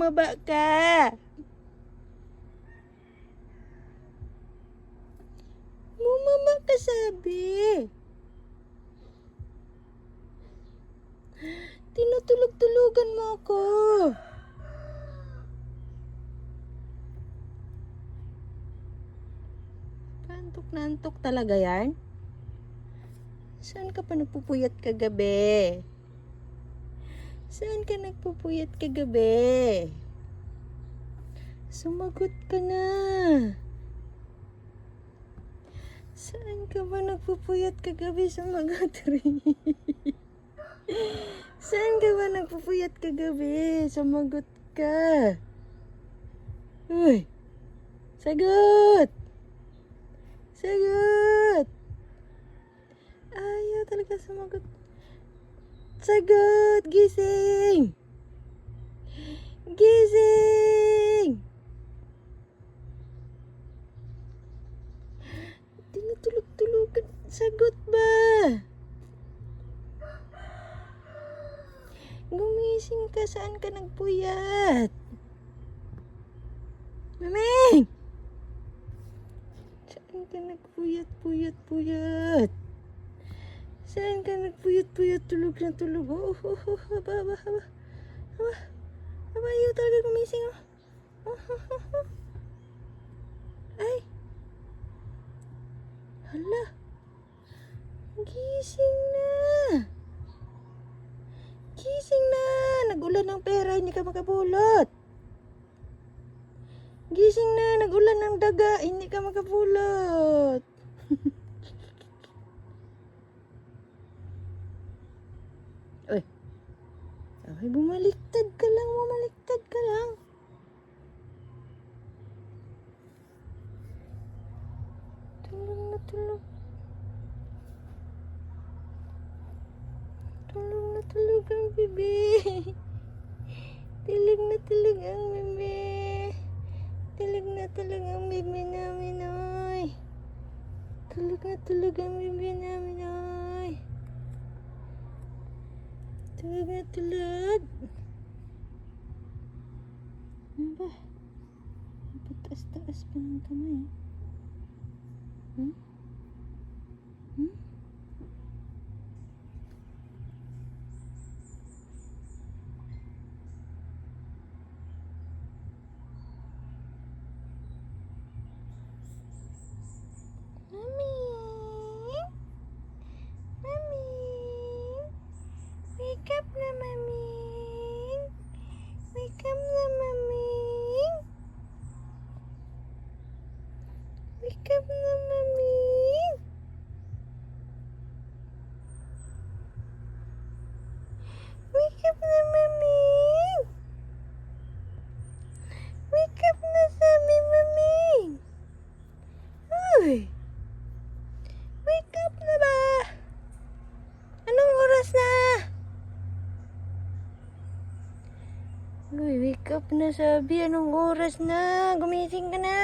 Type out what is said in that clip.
bumaba ka. Bumaba ka, sabi. Tinutulog-tulugan mo ako. Antok na antok talaga yan? Saan ka pa nagpupuyat kagabi? Saan ka nagpupuyat kagabi? Sumagot ka na. Saan ka ba nagpupuyat kagabi? Sumagot rin. Saan ka ba nagpupuyat kagabi? Sumagot ka. Uy! Sagot! Sagot! Ayaw talaga sumagot. Sagot! Gising! Gising! Tinutulog-tulugan. Sagot ba? Gumising ka. Saan ka nagpuyat? Maming! Saan ka nagpuyat? Saan ka nagpuyat? Tulog na tulog. Haba. Ayaw talaga gumising. Ay! Hala! Gising na! Nag-ulan ng pera, hindi ka makapulot. Gising na! Nag-ulan ng daga, hindi ka makapulot. Uy! Ay, bumaliktad ka lang. Tulog na tulog. Tulog na tulog ang bebe. Tulog na tulog ang bebe. Tulog na tulog ang bebe namin, oy. Tulog na tulog ang bebe namin, oy. Tulog na tulog. Ano ba? Pataas-taas pa ng kamay, Hmm? Mami, wake up na, mami. Wake up na, mami. Wake up na, mami. Wake up na, mami. Wake up na, sabi, mami. Uy! Wake up na ba? Anong oras na? Uy, wake up na, sabi. Anong oras na? Gumising ka na.